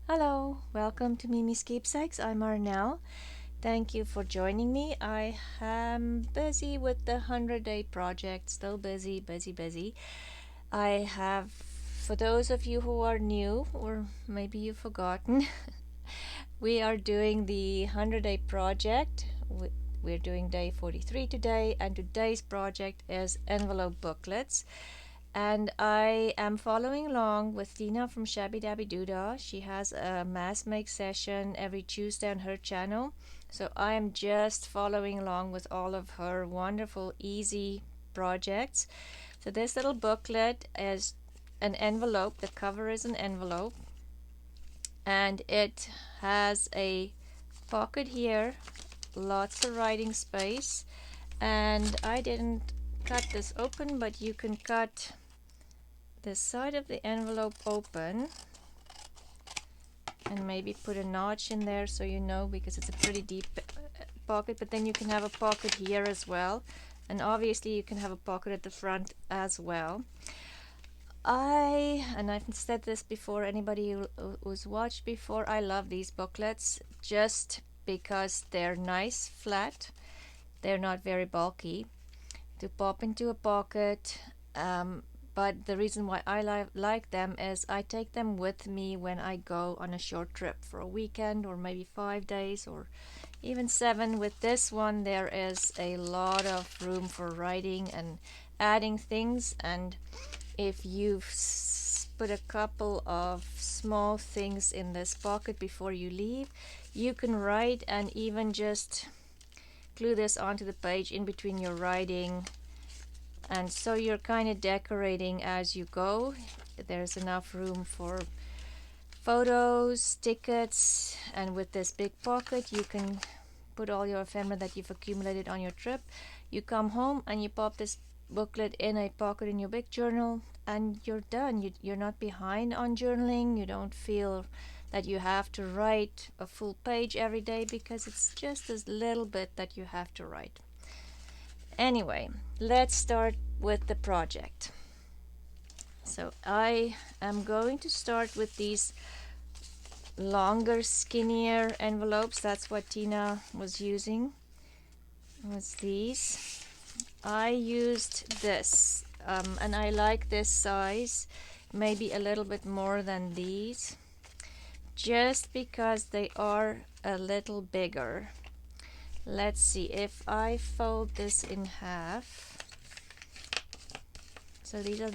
Hello, welcome to Miemie's Keepsakes. I'm Arnell. Thank you for joining me. I am busy with the 100-day project, still busy, busy, busy. I have, for those of you who are new, or maybe you've forgotten, we are doing the 100-day project. We're doing day 43 today, and today's project is envelope booklets. And I am following along with Tina from Shabby Dabby Doodah. She has a mass make session every Tuesday on her channel. So I am just following along with all of her wonderful, easy projects. So this little booklet is an envelope. The cover is an envelope. And it has a pocket here, lots of writing space. And I didn't cut this open, but you can cut the side of the envelope open and maybe put a notch in there so you know, because it's a pretty deep pocket. But then you can have a pocket here as well, and obviously you can have a pocket at the front as well. I've said this before, anybody who's watched before, I love these booklets just because they're nice, flat, they're not very bulky to pop into a pocket. But the reason why I like them is I take them with me when I go on a short trip for a weekend, or maybe 5 days, or even 7. With this one there is a lot of room for writing and adding things, and if you put a couple of small things in this pocket before you leave, you can write and even just glue this onto the page in between your writing. And so you're kind of decorating as you go. There's enough room for photos, tickets, and with this big pocket you can put all your ephemera that you've accumulated on your trip. You come home and you pop this booklet in a pocket in your big journal and you're done. You're not behind on journaling. You don't feel that you have to write a full page every day, because it's just a little bit that you have to write. Anyway, let's start with the project. So I am going to start with these longer, skinnier envelopes. That's what Tina was using, was these. I used this, and I like this size, maybe a little bit more than these, just because they are a little bigger. Let's see if I fold this in half. So these are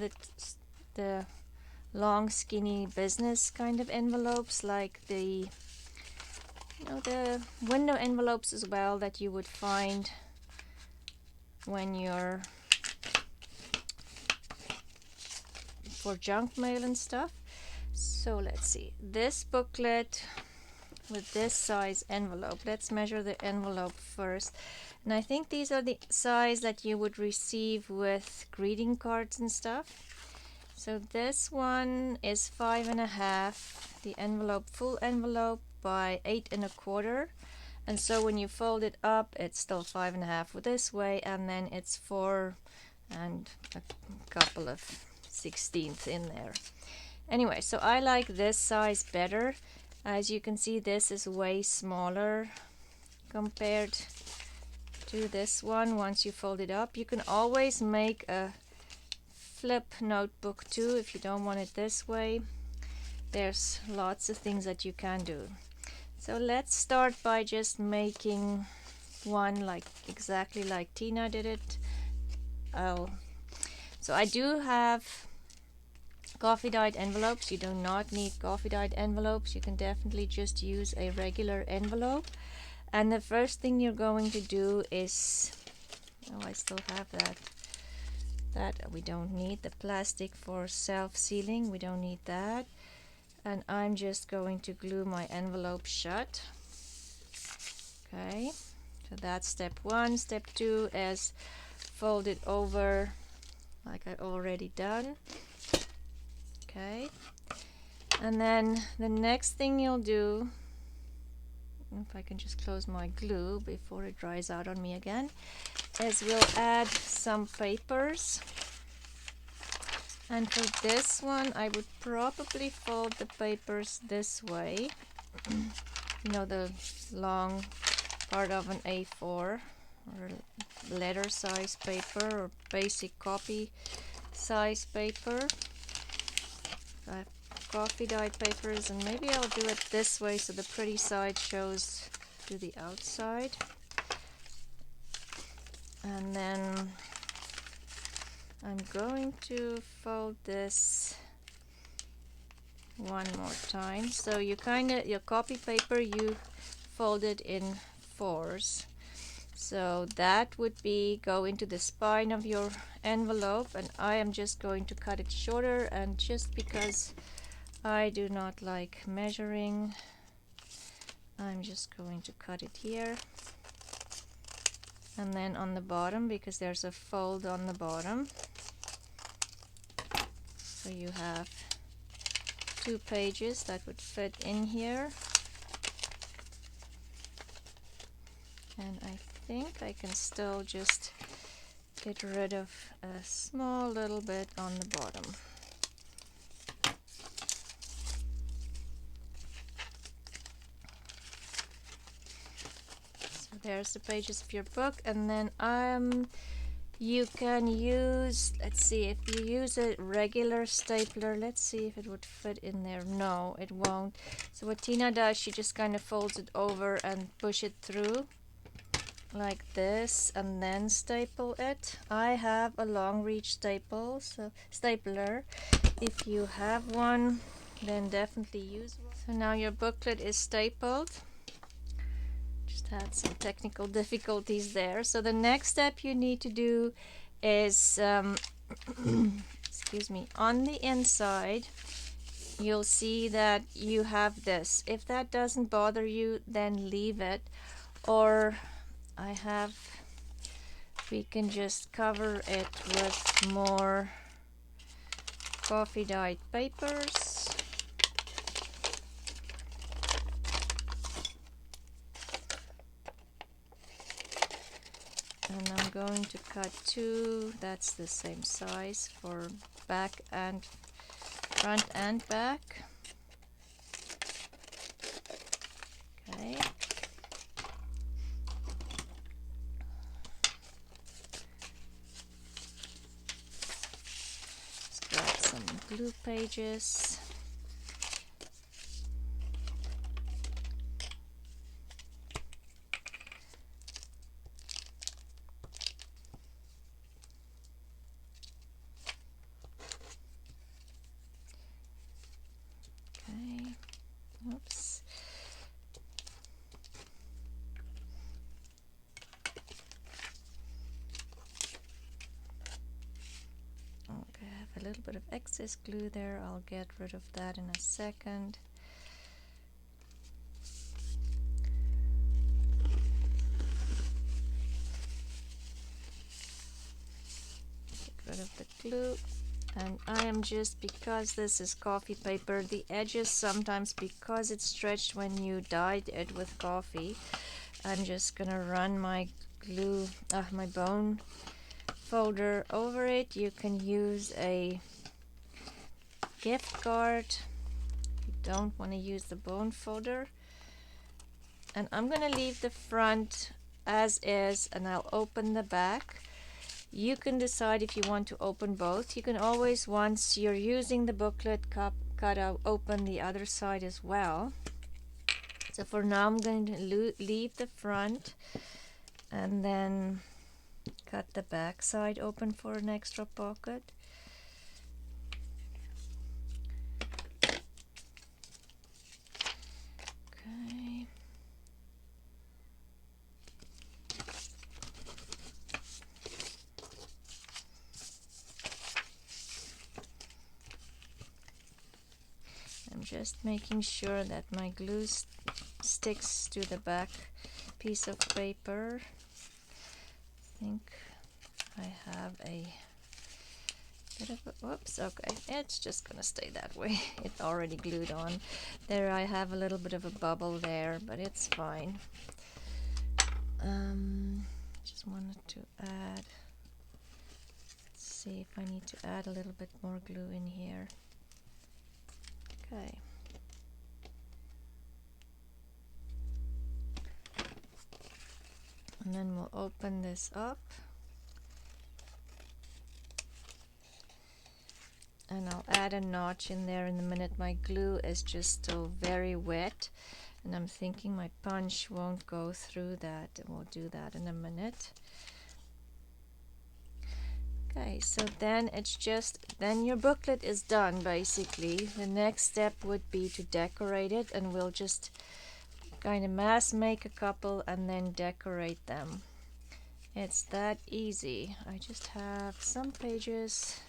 the long, skinny business kind of envelopes, like the window envelopes as well that you would find when you're for junk mail and stuff. So let's see, this booklet with this size envelope. Let's measure the envelope first. And I think these are the size that you would receive with greeting cards and stuff. So this one is 5.5, the envelope, full envelope, by 8.25. And so when you fold it up, it's still 5.5 this way, and then it's 4 and a couple of 16ths in there. Anyway, so I like this size better. As you can see, this is way smaller compared to this one. Once you fold it up, you can always make a flip notebook too if you don't want it this way. There's lots of things that you can do. So let's start by just making one exactly like Tina did it. So I do have coffee dyed envelopes. You do not need coffee dyed envelopes. You can definitely just use a regular envelope. And the first thing you're going to do is, oh, I still have that we don't need the plastic for self-sealing. We don't need that. And I'm just going to glue my envelope shut. Okay, so that's step 1. Step 2 is fold it over like I already done. Okay, and then the next thing you'll do, if I can just close my glue before it dries out on me again, is we'll add some papers. And for this one, I would probably fold the papers this way. You know, the long part of an A4 or letter size paper or basic copy size paper. I have coffee dyed papers, and maybe I'll do it this way so the pretty side shows to the outside. And then I'm going to fold this one more time. So you your copy paper, you fold it in fours. So that would go into the spine of your envelope, and I am just going to cut it shorter, and just because I do not like measuring, I'm just going to cut it here. And then on the bottom, because there's a fold on the bottom, so you have 2 pages that would fit in here. And I think I can still just get rid of a small little bit on the bottom. So there's the pages of your book, and then you can use, let's see, if you use a regular stapler, let's see if it would fit in there. No, it won't. So what Tina does, she just kind of folds it over and push it through like this, and then staple it. I have a long reach stapler. If you have one, then definitely use one. So now your booklet is stapled. Just had some technical difficulties there. So the next step you need to do is excuse me, on the inside you'll see that you have this. If that doesn't bother you, then leave it, or we can just cover it with more coffee dyed papers. And I'm going to cut 2, that's the same size for back and front and back. Okay. Let's grab some glue pages. Oops. Okay, I have a little bit of excess glue there. I'll get rid of that in a second. Get rid of the glue. And I am just, because this is coffee paper, the edges sometimes, because it's stretched when you dyed it with coffee, I'm just gonna run my my bone folder over it. You can use a gift card if you don't want to use the bone folder. And I'm gonna leave the front as is, and I'll open the back. You can decide if you want to open both. You can always, once you're using the booklet, cut out, open the other side as well. So for now I'm going to leave the front and then cut the back side open for an extra pocket. Okay. I'm just making sure that my glue sticks to the back piece of paper. I think I have a bit of a, whoops, okay, it's just gonna stay that way. It's already glued on. There I have a little bit of a bubble there, but it's fine. Just wanted to add, let's see if I need to add a little bit more glue in here. Okay. And then we'll open this up. And I'll add a notch in there in a minute. My glue is just still very wet, and I'm thinking my punch won't go through that, and we'll do that in a minute. Okay, so then it's just, then your booklet is done basically. The next step would be to decorate it, and we'll just kind of mass make a couple and then decorate them. It's that easy. I just have some pages.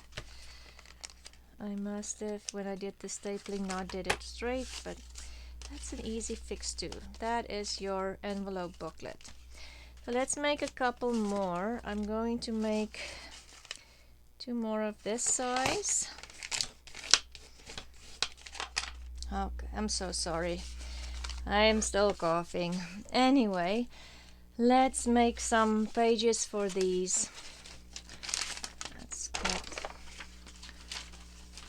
I must have, when I did the stapling, not did it straight, but that's an easy fix too. That is your envelope booklet. So let's make a couple more. I'm going to make 2 more of this size. Okay, I'm so sorry. I am still coughing. Anyway, let's make some pages for these. Let's get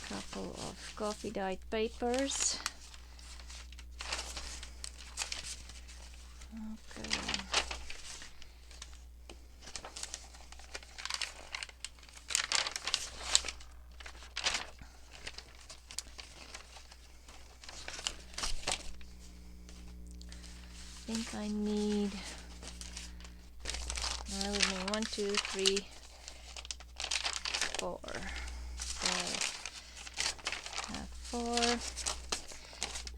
a couple of coffee dyed papers. Okay. I think I need, I would need 1, 2, 3, 4. So I have 4.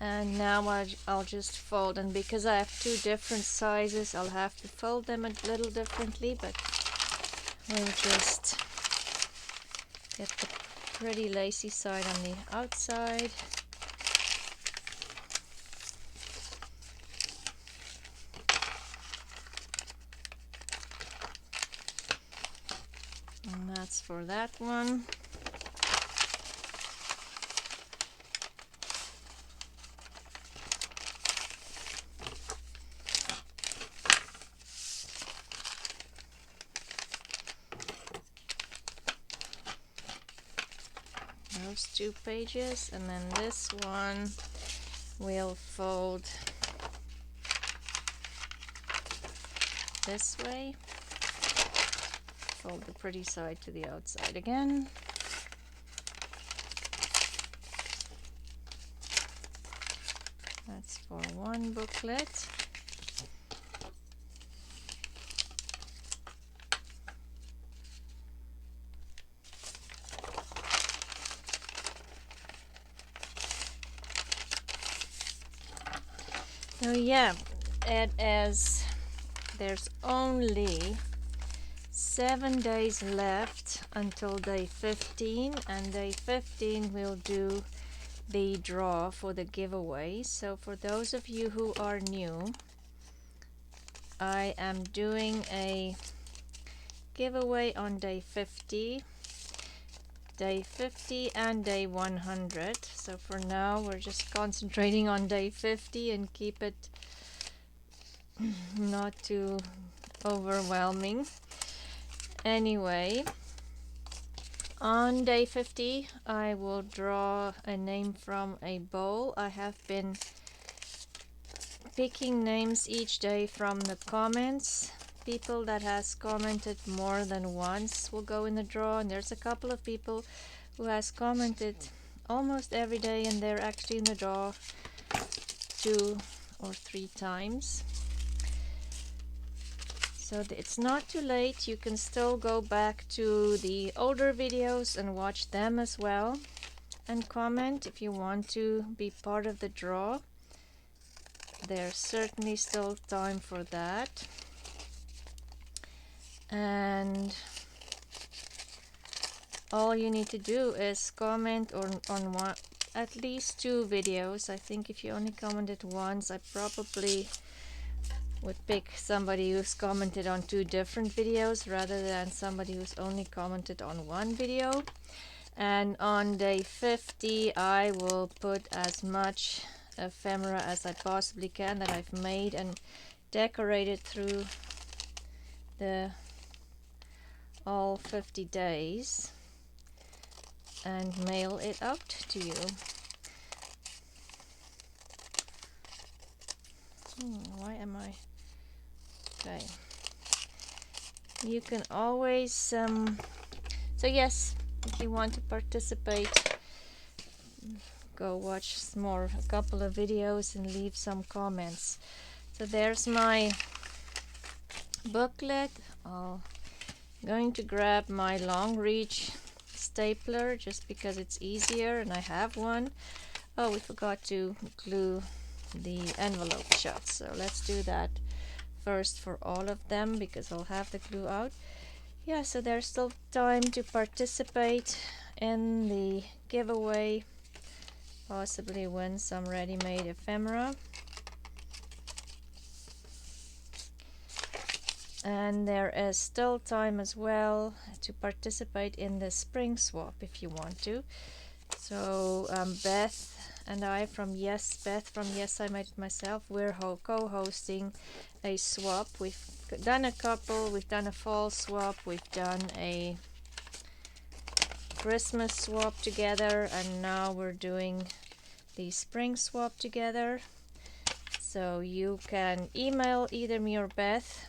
And now I'll just fold, and because I have 2 different sizes, I'll have to fold them a little differently, but we'll just get the pretty lacy side on the outside. And that's for that one. Those 2 pages, and then this one we'll fold this way. Fold the pretty side to the outside again. That's for one booklet. So yeah, it is, there's only 7 days left until day 15, and day 15 we'll do the draw for the giveaway. So for those of you who are new, I am doing a giveaway on day 50, day 50 and day 100. So for now we're just concentrating on day 50 and keep it not too overwhelming. Anyway, on day 50 I will draw a name from a bowl. I have been picking names each day from the comments. People that has commented more than once will go in the draw, and there's a couple of people who has commented almost every day, and they're actually in the draw 2 or 3 times. So it's not too late. You can still go back to the older videos and watch them as well, and comment if you want to be part of the draw. There's certainly still time for that. And all you need to do is comment on one, at least 2 videos. I think if you only commented once, I probably would pick somebody who's commented on 2 different videos rather than somebody who's only commented on 1 video. And on day 50 I will put as much ephemera as I possibly can that I've made and decorated through the all 50 days. and mail it out to you. Why am I... Okay. You can always... So yes, if you want to participate, go watch a couple of videos and leave some comments. So there's my booklet. I'm going to grab my long reach stapler just because it's easier and I have one. Oh, we forgot to glue the envelope shut, so let's do that first for all of them because I'll have the glue out. Yeah, so there's still time to participate in the giveaway, possibly win some ready-made ephemera. And there is still time as well to participate in the spring swap if you want to. So Beth and I from Yes I Made It Myself, we're co-hosting a swap. We've done a couple, we've done a fall swap, we've done a Christmas swap together, and now we're doing the spring swap together. So you can email either me or Beth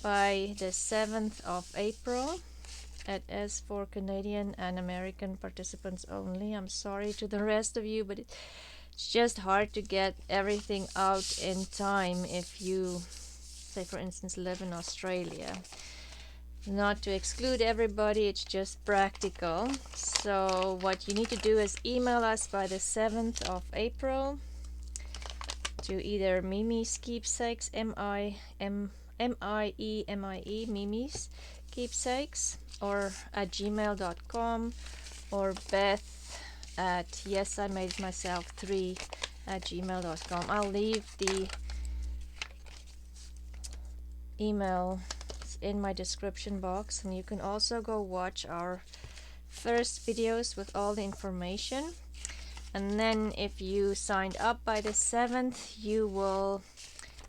by the 7th of April. It is for Canadian and American participants only. I'm sorry to the rest of you, but it's just hard to get everything out in time if you, say for instance, live in Australia. Not to exclude everybody, it's just practical. So what you need to do is email us by the 7th of April to either Miemie's Keepsakes, M-I-E-M-I-E, Miemie's Keepsakes, or at gmail.com, or Beth at yesimademyself3 at gmail.com. I'll leave the email in my description box, and you can also go watch our first videos with all the information. And then if you signed up by the 7th, you will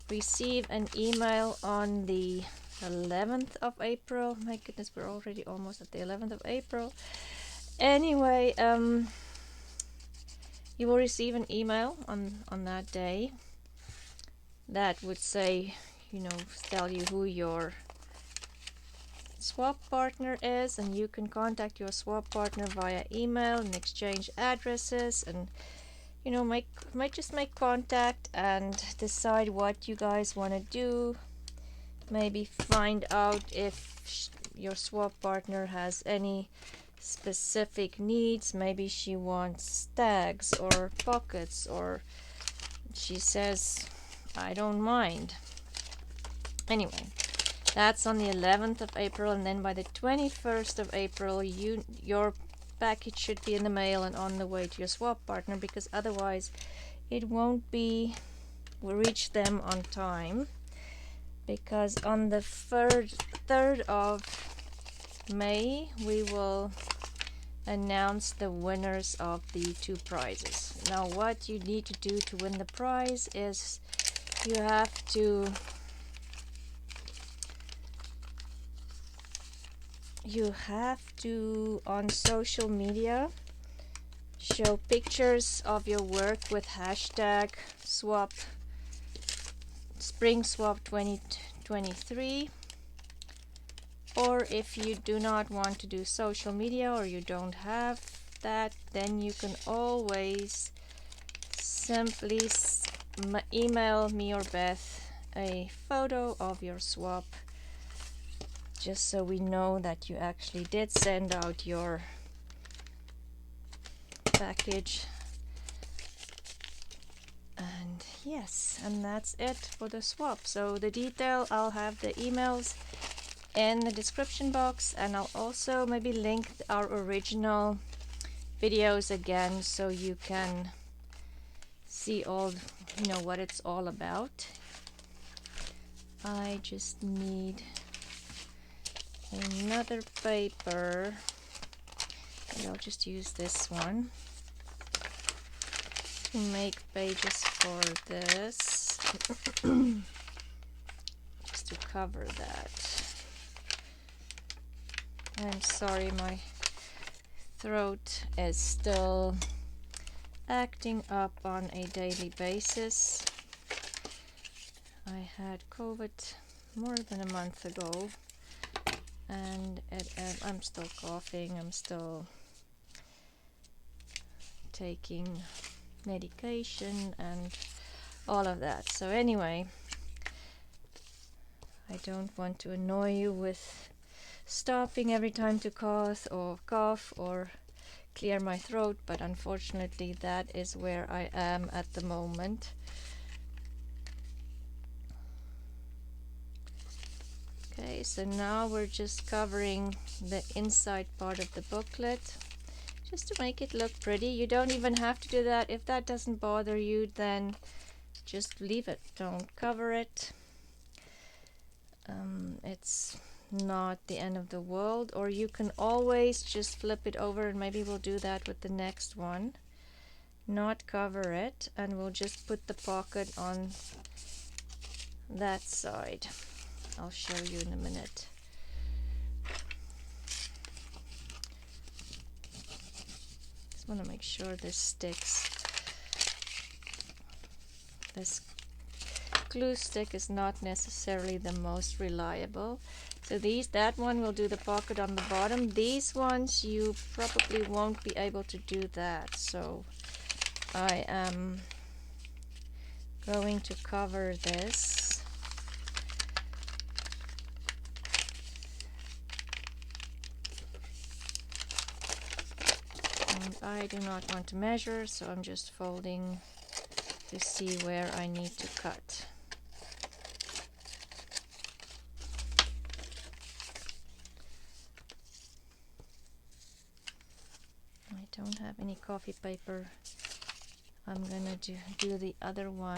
receive an email on the 11th of April. My goodness, we're already almost at the 11th of April. Anyway, you will receive an email on that day that would say, tell you who your swap partner is, and you can contact your swap partner via email and exchange addresses, and might just make contact and decide what you guys want to do. Maybe find out if your swap partner has any specific needs. Maybe she wants tags or pockets, or she says I don't mind. Anyway, that's on the 11th of April, and then by the 21st of April your package should be in the mail and on the way to your swap partner, because otherwise it won't reach them on time, because on the 3rd of May we will announce the winners of the 2 prizes. Now what you need to do to win the prize is you have to on social media show pictures of your work with hashtag spring swap 2023. Or if you do not want to do social media, or you don't have that, then you can always simply email me or Beth a photo of your swap, just so we know that you actually did send out your package. And yes, and that's it for the swap. So the detail, I'll have the emails in the description box, and I'll also maybe link our original videos again so you can see all what it's all about. I just need another paper, and I'll just use this one to make pages for this just to cover that. I'm sorry, my throat is still acting up on a daily basis. I had COVID more than a month ago, and I'm still coughing. I'm still taking medication and all of that. So anyway, I don't want to annoy you with stopping every time to cough or clear my throat, but unfortunately that is where I am at the moment. Okay, so now we're just covering the inside part of the booklet just to make it look pretty. You don't even have to do that. If that doesn't bother you, then just leave it. Don't cover it. It's not the end of the world, or you can always just flip it over, and maybe we'll do that with the next one. Not cover it, and we'll just put the pocket on that side. I'll show you in a minute. Just want to make sure this sticks. This glue stick is not necessarily the most reliable. So that one will do the pocket on the bottom. These ones you probably won't be able to do that. So I am going to cover this. And I do not want to measure, so I'm just folding to see where I need to cut. I don't have any coffee paper. I'm gonna do the other one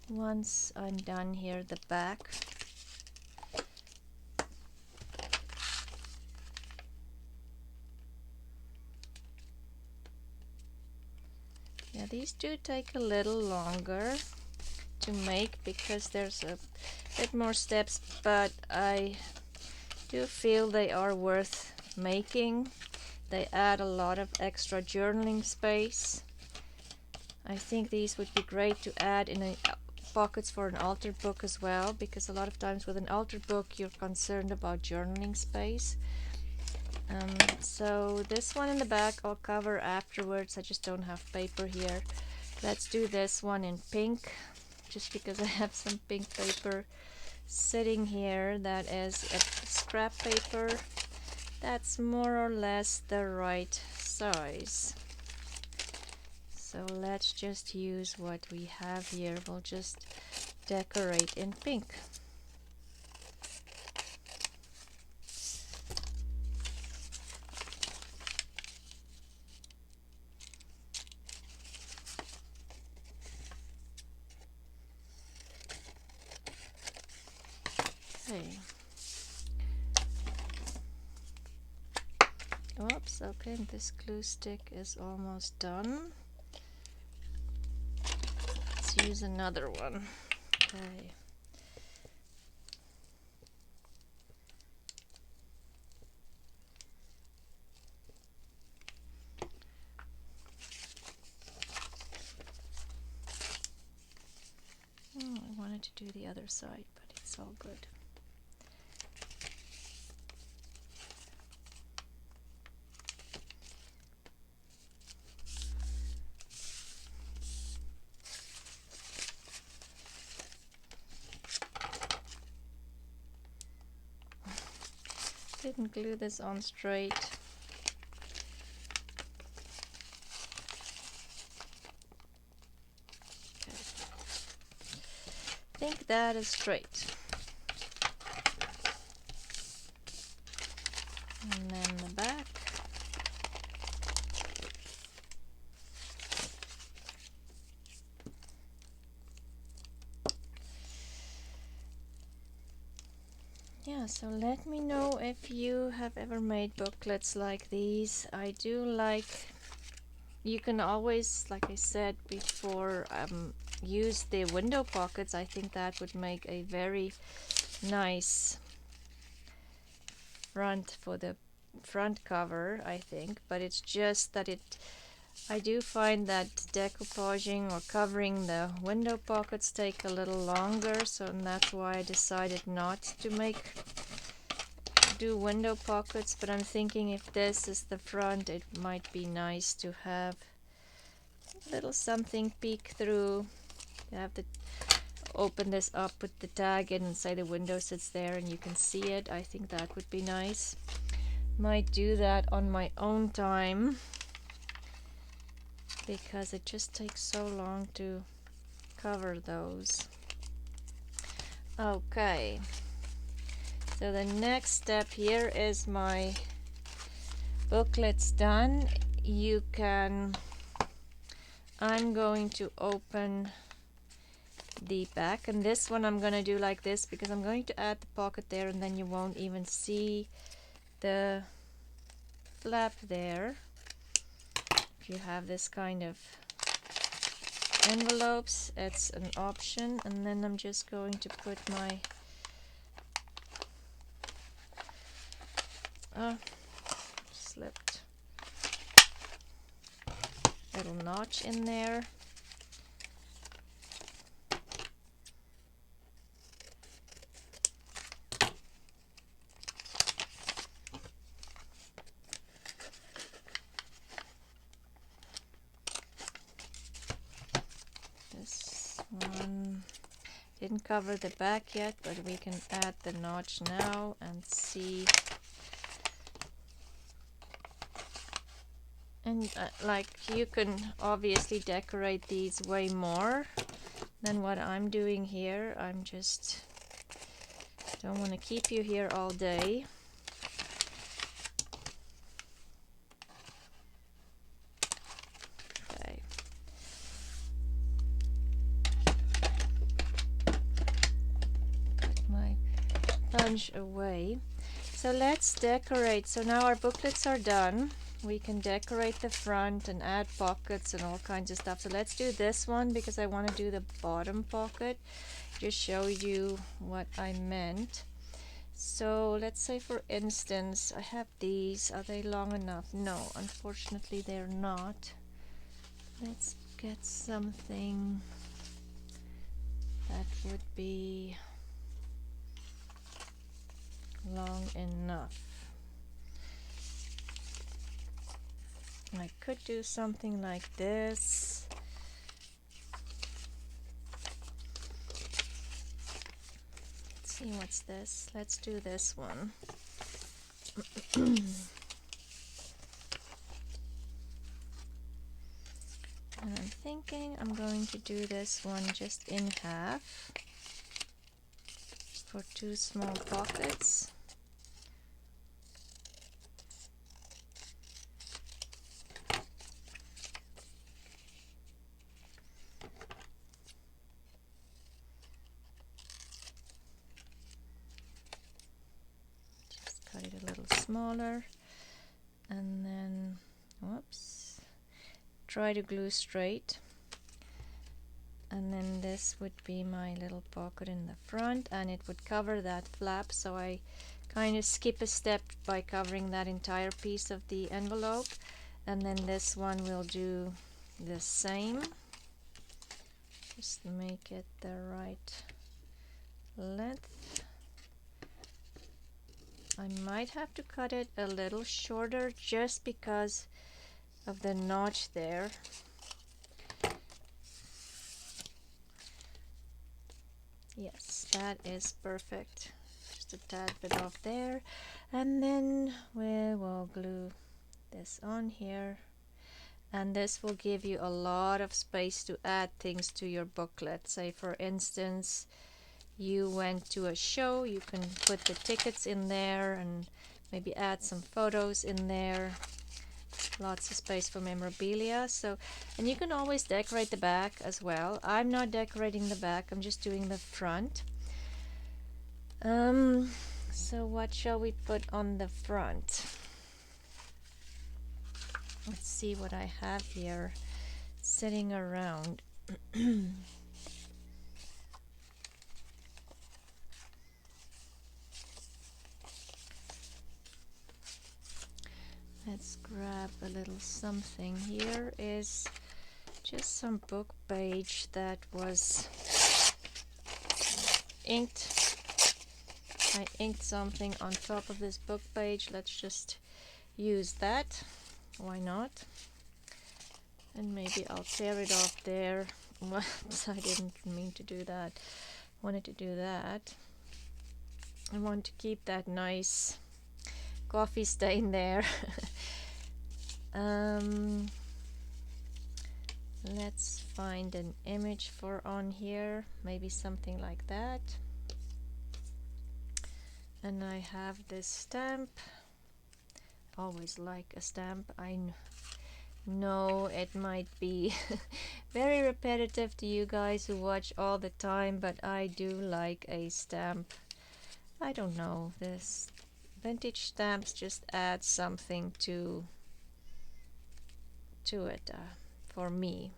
once I'm done here, the back. Yeah, these do take a little longer to make because there's a bit more steps, but I do feel they are worth making. They add a lot of extra journaling space. I think these would be great to add in pockets for an altered book as well, because a lot of times with an altered book you're concerned about journaling space. So this one in the back I'll cover afterwards. I just don't have paper here. Let's do this one in pink, just because I have some pink paper sitting here. That is a scrap paper. That's more or less the right size. So let's just use what we have here. We'll just decorate in pink. Okay. Oops, okay, this glue stick is almost done. Let's use another one. Okay. Oh, I wanted to do the other side, but it's all good. Didn't glue this on straight. Okay. I think that is straight. And then the back. Yeah, so let me know if you have ever made booklets like these. I do like, you can always, like I said before, use the window pockets. I think that would make a very nice front for the front cover, I think, but it's just that I do find that decoupaging or covering the window pockets take a little longer, so that's why I decided not to do window pockets. But I'm thinking if this is the front, it might be nice to have a little something peek through. You have to open this up, put the tag in, and say the window sits there and you can see it. I think that would be nice. Might do that on my own time because it just takes so long to cover those. Okay, so the next step here is my booklets done. I'm going to open the back, and this one I'm going to do like this because I'm going to add the pocket there, and then you won't even see the flap there. If you have this kind of envelopes, it's an option. And then I'm just going to put my slipped little notch in there. This one didn't cover the back yet, but we can add the notch now and see. And like, you can obviously decorate these way more than what I'm doing here. I'm just don't want to keep you here all day. Okay. Put my bunch away. So let's decorate. So now our booklets are done. We can decorate the front and add pockets and all kinds of stuff. So let's do this one because I want to do the bottom pocket. Just show you what I meant. So let's say, for instance, I have these. Are they long enough? No, unfortunately they're not. Let's get something that would be long enough. I could do something like this. Let's see, what's this? Let's do this one. And I'm thinking I'm going to do this one just in half for 2 small pockets. Cut it a little smaller, and then whoops, try to glue straight. And then this would be my little pocket in the front, and it would cover that flap, so I kind of skip a step by covering that entire piece of the envelope. And then this one will do the same. Just make it the right length. I might have to cut it a little shorter just because of the notch there. Yes, that is perfect. Just a tad bit off there. And then we will glue this on here. And this will give you a lot of space to add things to your booklet. Say, for instance, you went to a show, you can put the tickets in there and maybe add some photos in there. Lots of space for memorabilia. So, and you can always decorate the back as well. I'm not decorating the back, I'm just doing the front. So what shall we put on the front? Let's see what I have here sitting around. something. Here is just some book page that was inked. I inked something on top of this book page. Let's just use that. Why not? And maybe I'll tear it off there. Whoops, I didn't mean to do that. Wanted to do that. I want to keep that nice coffee stain there. Let's find an image for on here, maybe something like that. And I have this stamp. Always like a stamp. I know it might be very repetitive to you guys who watch all the time, but I do like a stamp. I don't know, this vintage stamps just add something to it for me.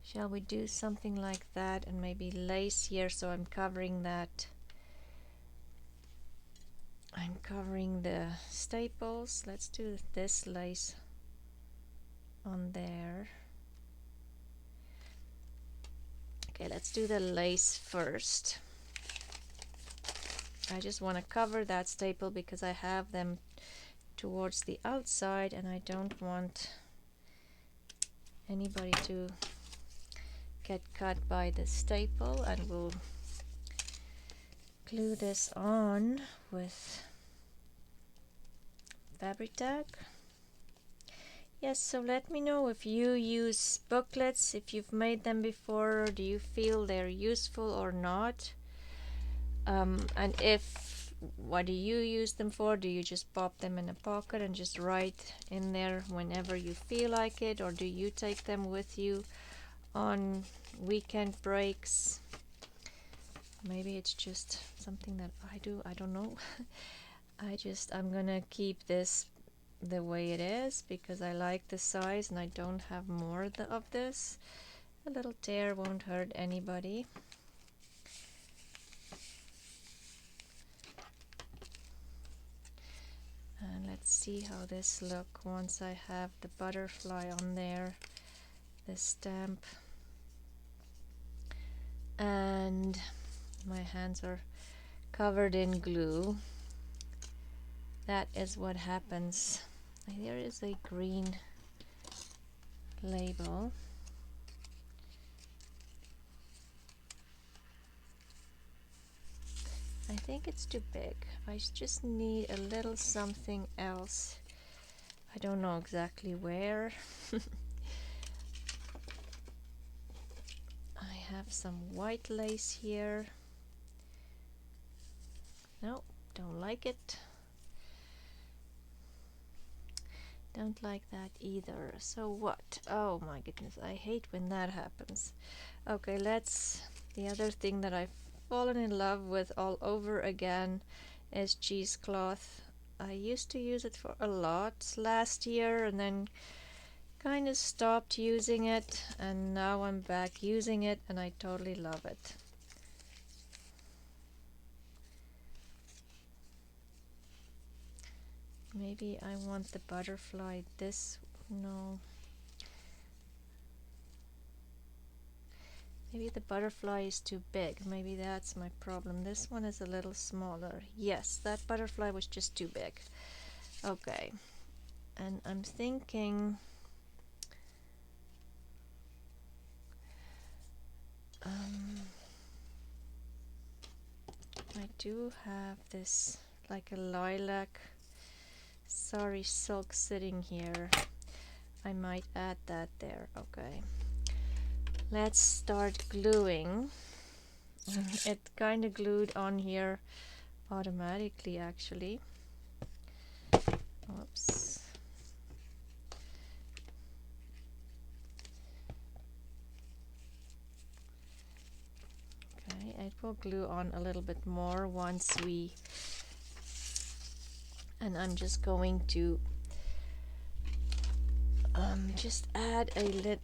Shall we do something like that and maybe lace here, so I'm covering that. I'm covering the staples. Let's do this lace on there. Okay, let's do the lace first. I just want to cover that staple because I have them towards the outside and I don't want anybody to get cut by the staple, and we'll glue this on with fabric tag. Yes, so let me know if you use booklets, if you've made them before, or do you feel they're useful or not, and if, what do you use them for? Do you just pop them in a pocket and just write in there whenever you feel like it, or do you take them with you on weekend breaks? Maybe it's just something that I do, I don't know. I'm gonna keep this the way it is because I like the size and I don't have more of this. A little tear won't hurt anybody. And let's see how this look once I have the butterfly on there, the stamp, and my hands are covered in glue. That is what happens. There is a green label. I think it's too big. I just need a little something else. I don't know exactly where. I have some white lace here. No, don't like it. Don't like that either. So what? Oh my goodness, I hate when that happens. Okay, the other thing that I've fallen in love with all over again is cheesecloth. I used to use it for a lot last year and then kind of stopped using it, and now I'm back using it and I totally love it. Maybe I want the butterfly no. Maybe the butterfly is too big. Maybe that's my problem. This one is a little smaller. Yes, that butterfly was just too big. Okay. And I'm thinking I do have this like a lilac sari silk sitting here. I might add that there. Okay. Let's start gluing. It kind of glued on here automatically actually. Oops. Okay, it will glue on a little bit more once and I'm just going to just add a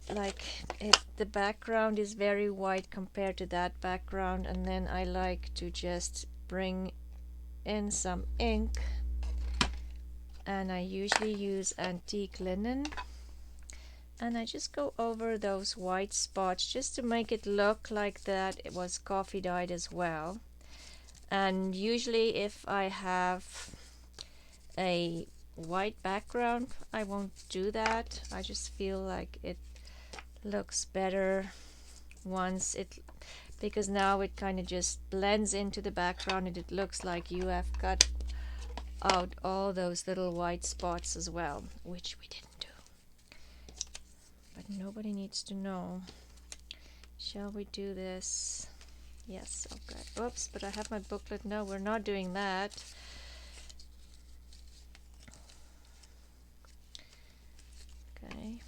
the background is very white compared to that background, and then I like to just bring in some ink and I usually use antique linen, and I just go over those white spots just to make it look like that it was coffee dyed as well. And usually if I have a white background, I won't do that. I just feel like it looks better once it, because now it kind of just blends into the background and it looks like you have cut out all those little white spots as well, which we didn't do. But nobody needs to know. Shall we do this? Yes, okay. Oops, but I have my booklet. No, we're not doing that. Okay.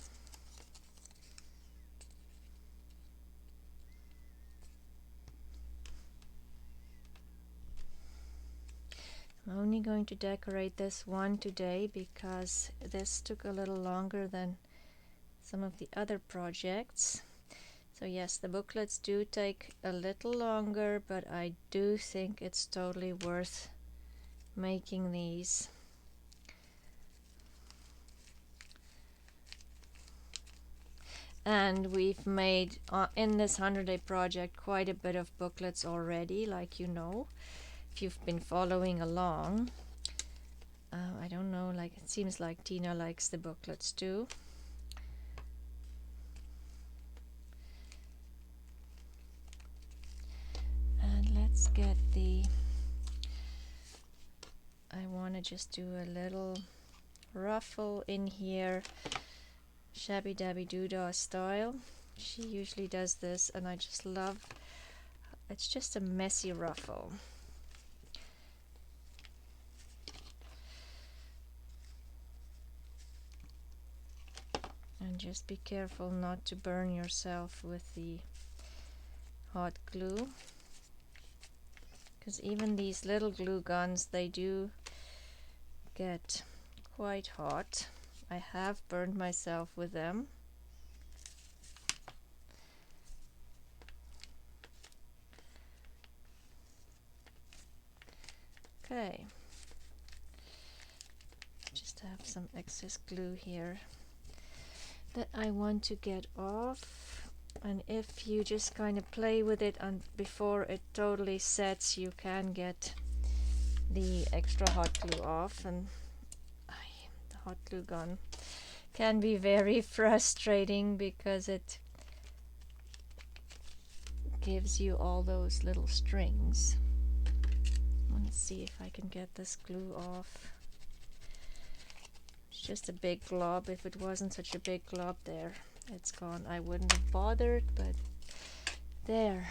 I'm only going to decorate this one today because this took a little longer than some of the other projects. So yes, the booklets do take a little longer, but I do think it's totally worth making these. And we've made in this 100-day project quite a bit of booklets already, like you know, if you've been following along. I don't know, like it seems like Tina likes the booklets too. And let's get I want to just do a little ruffle in here, shabby dabby doodah style. She usually does this and I just love, it's just a messy ruffle. And just be careful not to burn yourself with the hot glue, because even these little glue guns, they do get quite hot. I have burned myself with them. Okay, just have some excess glue here that I want to get off, and if you just kind of play with it and before it totally sets, you can get the extra hot glue off. And the hot glue gun can be very frustrating because it gives you all those little strings. Let's see if I can get this glue off. It's just a big glob. If it wasn't such a big glob, there, it's gone. I wouldn't have bothered, but there.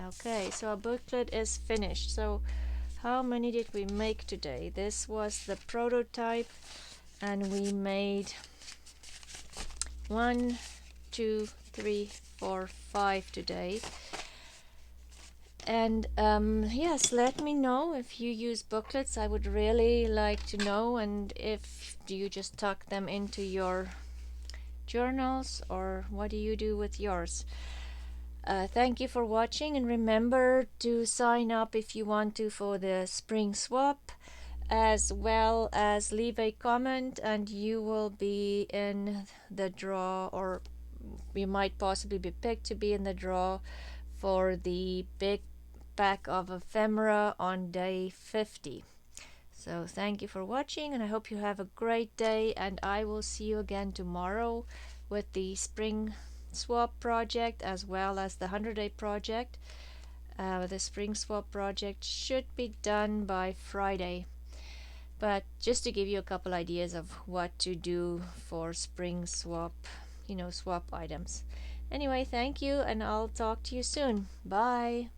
Okay, so our booklet is finished. So how many did we make today? This was the prototype, and we made 1, 2, 3, 4, 5 today. And yes, let me know if you use booklets. I would really like to know. And if do you just tuck them into your journals, or what do you do with yours? Thank you for watching, and remember to sign up if you want to for the spring swap, as well as leave a comment and you will be in the draw, or you might possibly be picked to be in the draw for the big pack of ephemera on day 50. So thank you for watching, and I hope you have a great day, and I will see you again tomorrow with the spring swap project as well as the 100-day project. The spring swap project should be done by Friday, but just to give you a couple ideas of what to do for spring swap, swap items. Anyway, thank you, and I'll talk to you soon. Bye.